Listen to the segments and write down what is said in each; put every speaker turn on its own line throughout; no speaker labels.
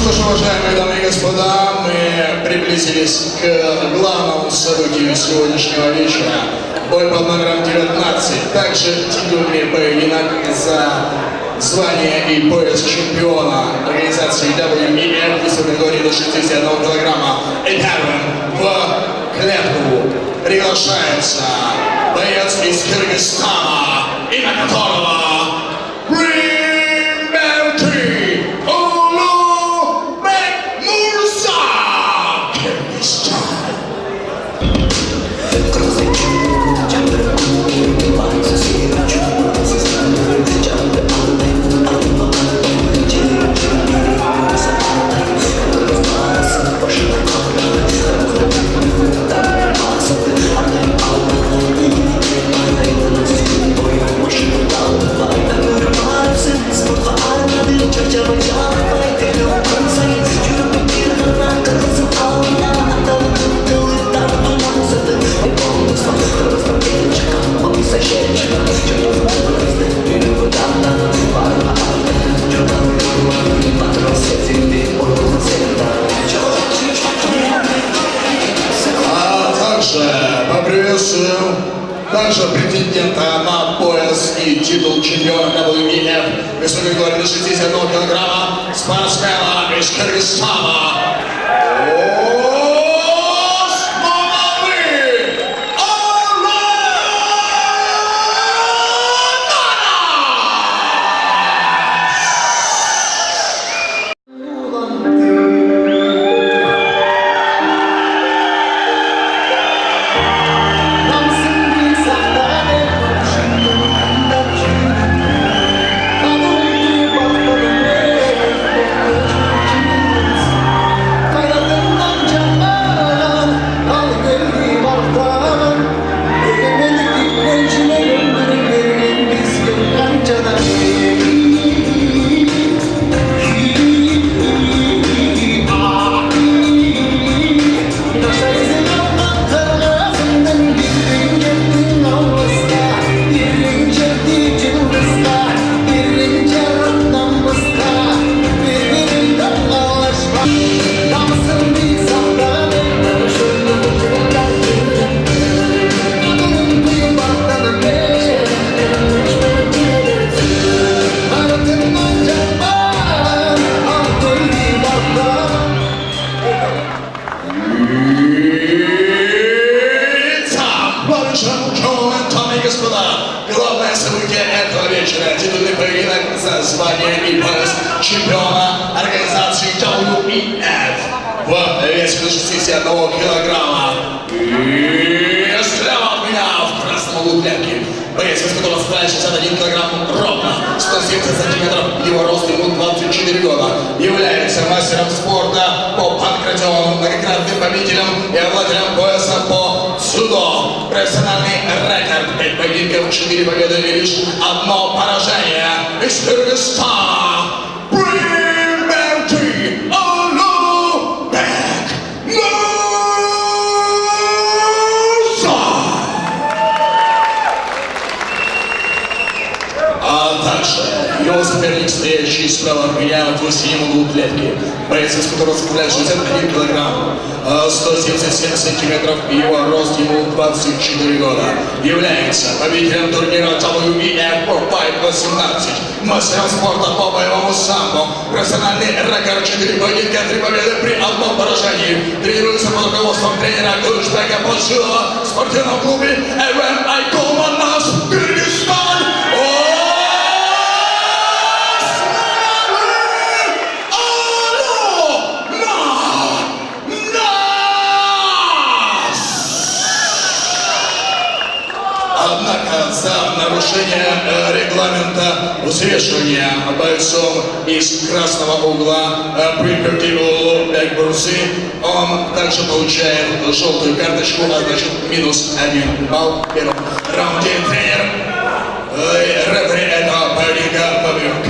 что ж, уважаемые дамы и господа, мы приблизились к главному событию сегодняшнего вечера. Бой под номером 19. Также титульный поединок за звание и пояс чемпиона организации WEF в категории до 61 килограмма. И первым в клетку приглашается боец из Кыргызстана, имя которого также претендента на пояс и титул чемпиона WEF весовой категории до 61 килограмма спортсмена из Кыргызстана. Главное событие этого вечера — титульный поединок за звание и пояс чемпиона организации WEF в весе до 61 килограмма. И слева от меня в красном углу клетки боец, из которого составляет 61 килограмм ровно, 170 сантиметров, его рост, ему 24 года, является мастером спорта по панкратиону, многократным победителем и обладателем пояса по дзюдо. Профессиональный рекорд 5 поединков, 4 победы и лишь одно поражение. Из Кыргызстана его соперник, стоящий справа от меня, в синем углу клетки, боец, из которого составляет 61 килограмм, 177 сантиметров, и его рост, ему 24 года, является победителем турнира WEF по Fight 18, мастером спорта по боевому самбо, профессиональный рекорд 4 поединка, 3 победы при одном поражении, тренируется под руководством тренера Кулышбека Башилова в спортивном клубе РМ Айкулманас, Кыргызстан. Однако за нарушение регламента взвешивания бойцом из красного угла Прикатилу Бекбурсы он также получает желтую карточку, а значит -1 балл в первом раунде. Тренер рефери этого поединка Бабюк.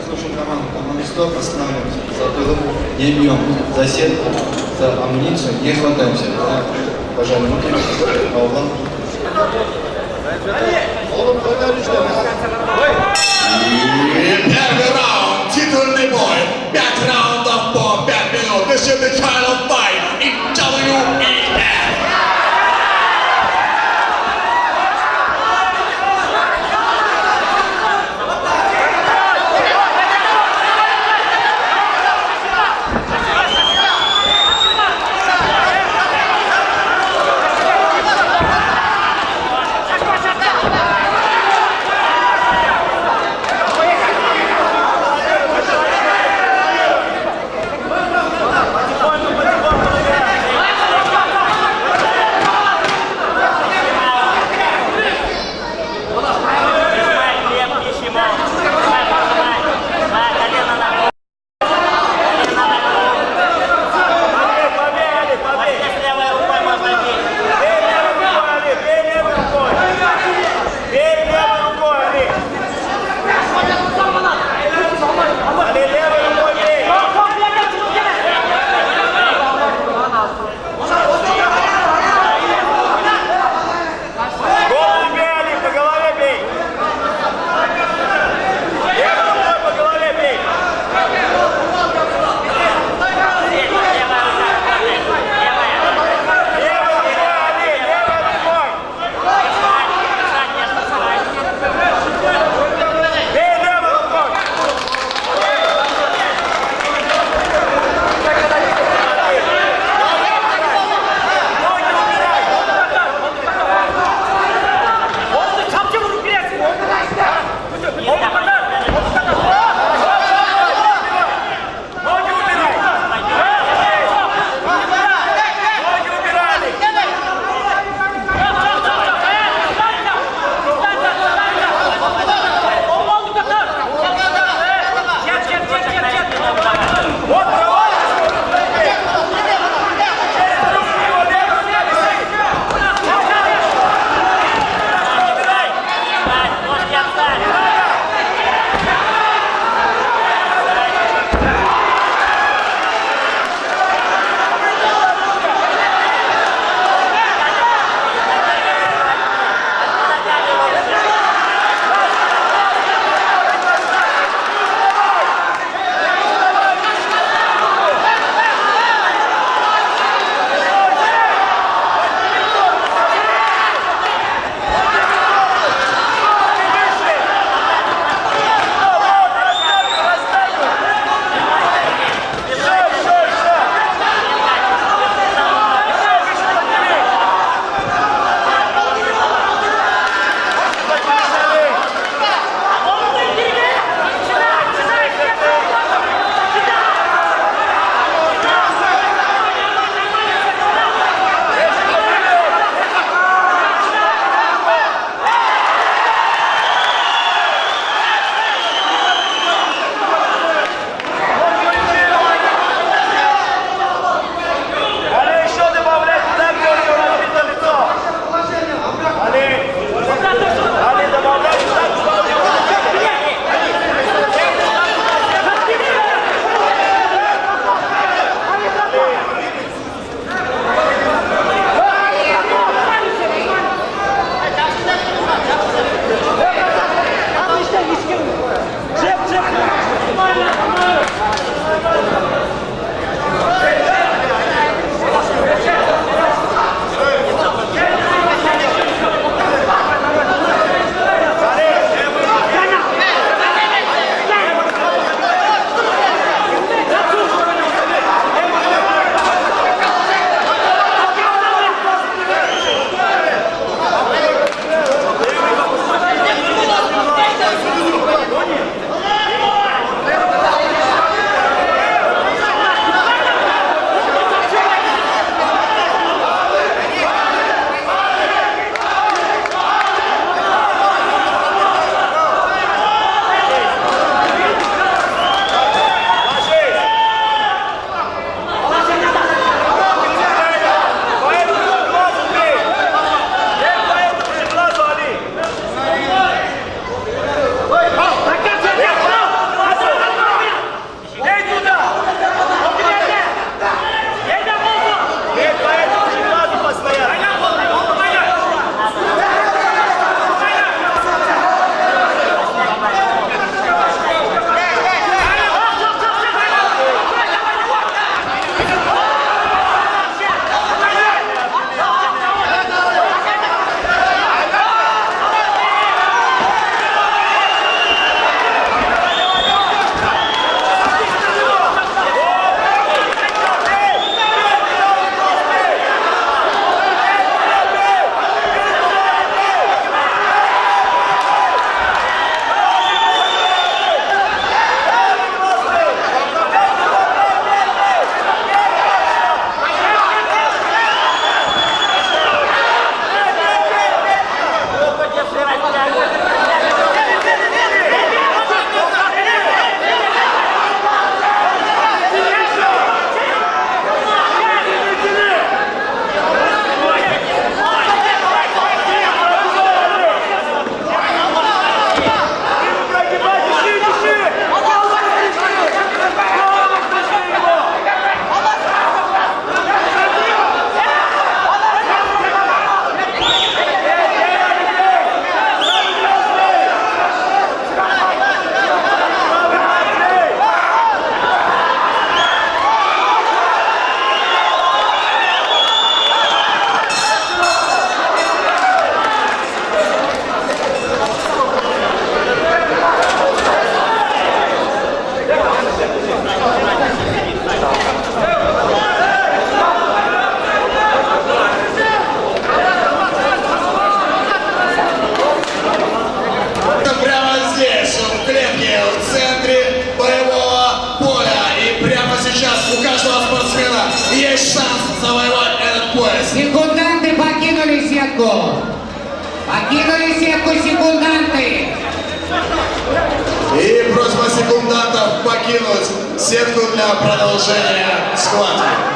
Слушаем команду стоп, останавливаемся за тылом, не бьем, за сетку, за амуницию, не хватаемся. Пожалуй, руки, по углам.
Первый раунд, титульный бой, 5 раундов. шанс завоевать этот пояс.
Секунданты покинули сетку. Покинули сетку секунданты.
И просьба секундантов покинуть сетку для продолжения схватки.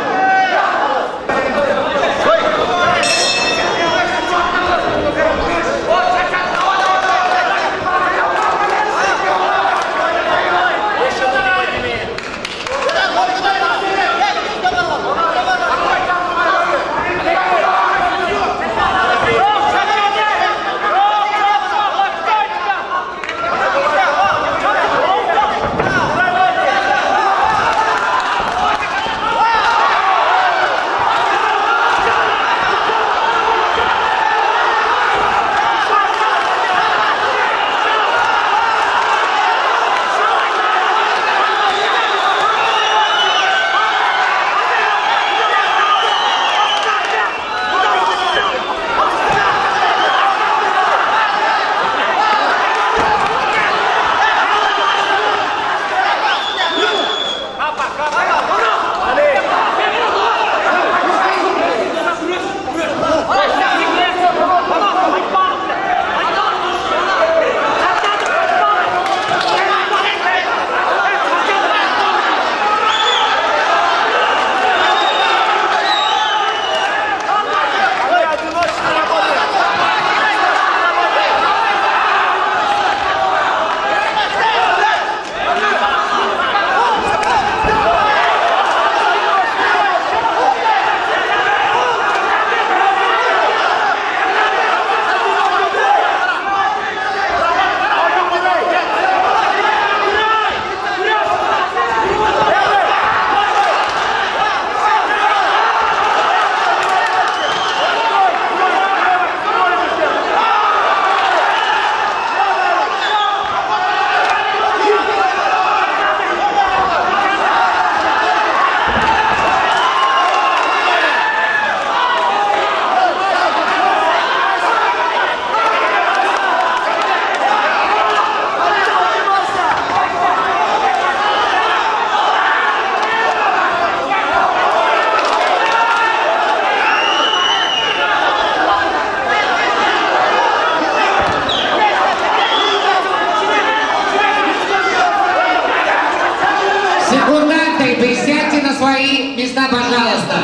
Секунданты, присядьте на свои места, пожалуйста.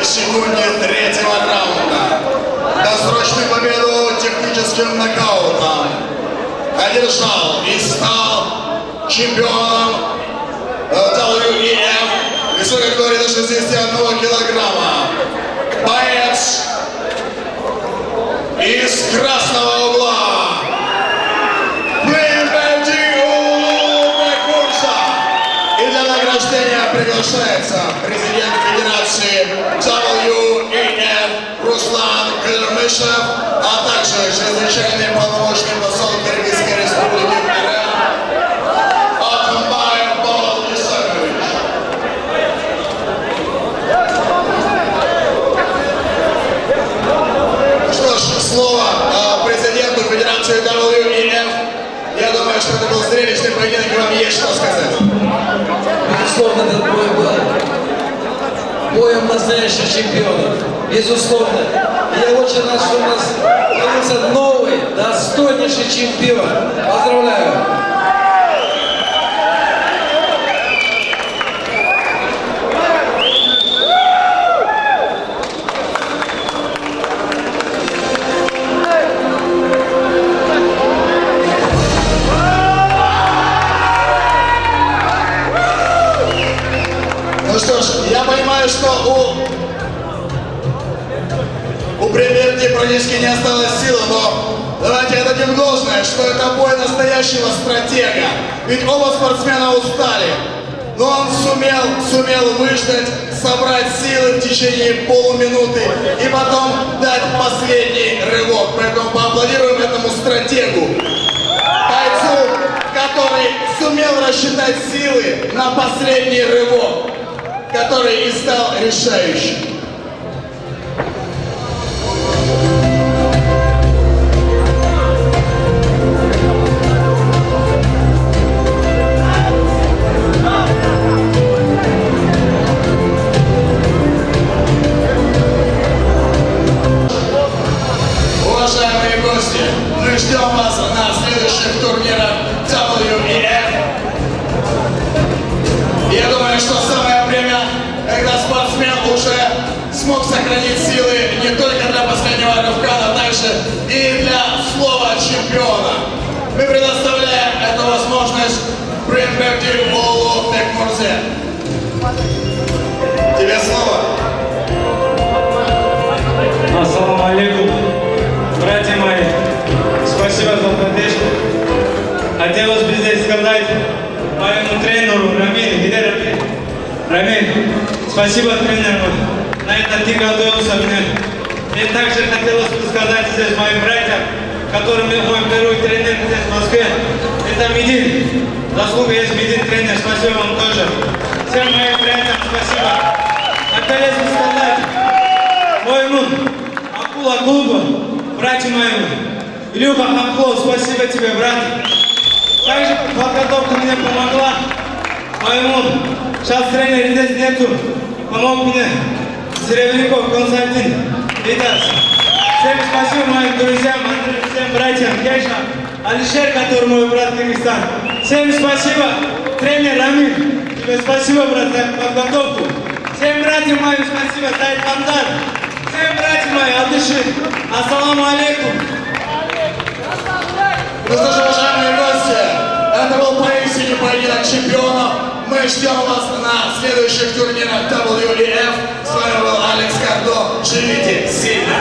секунде третьего раунда досрочную победу техническим нокаутом одержал и стал чемпионом WEF весовой категории до 61 килограмма. Боец из красного угла приглашается президент Федерации WEF Руслан Кылмышев, а также чрезвычайный полномочный посол Кыргызской Республики в РФ Акамбаев Павел Исакович. Что ж, слово президенту Федерации WEF. Я думаю, что это был зрелищный поединок, и вам есть что сказать.
Безусловно, этот бой был боем настоящих чемпионов. Безусловно. И я очень рад, что у нас появился новый, достойнейший чемпион. Поздравляю.
Ну что ж, я понимаю, что у премьер-лиги практически не осталось силы, но давайте отдадим должное, что это бой настоящего стратега. Ведь оба спортсмена устали, но он сумел выждать, собрать силы в течение полуминуты и потом дать последний рывок. Поэтому поаплодируем этому стратегу, бойцу, который сумел рассчитать силы на последний рывок, который и стал решающим. Уважаемые гости, мы ждем вас на следующих турнирах WEF. Я думаю, что самое время, когда спортсмен уже смог сохранить силы не только для последнего рывка, но также и для слова чемпиона. Мы предоставляем эту возможность Премьер-лиги Олу Бекмурзе. Тебе слово.
Ассаламу алейкум, братья мои, спасибо за поддержку. Хотелось бы здесь сказать моему тренеру Рамиль, где Рамиль? Рамиль, спасибо тренеру, на это ты готовился мне. Мне также хотелось бы сказать здесь моим братьям, которым мой первый тренер здесь в Москве, это Медин. Заслуга есть Медин тренер, спасибо вам тоже. Всем моим братьям спасибо. Хотелось бы сказать моему акула клуба, братья моему, Илюха Хамклов, спасибо тебе, брат. Также подготовка мне помогла. Моему, сейчас тренера здесь нету, помог мне Серебряков Константин. Итак, всем спасибо моим друзьям, всем братьям, Кеша, Алишер, который мой брат Кыргызстан. Всем спасибо, тренер Рамиль, тебе спасибо, брат, за подготовку. Всем братьям моим спасибо, Сайд Хамдар. Всем братьям мои, Алдыши, ассаламу алейкум.
Ну что ж, уважаемые гости, это был поистине поединок чемпионов. Мы ждем вас на следующих турнирах WEF. С вами был Алекс Кардо. Живите сильно!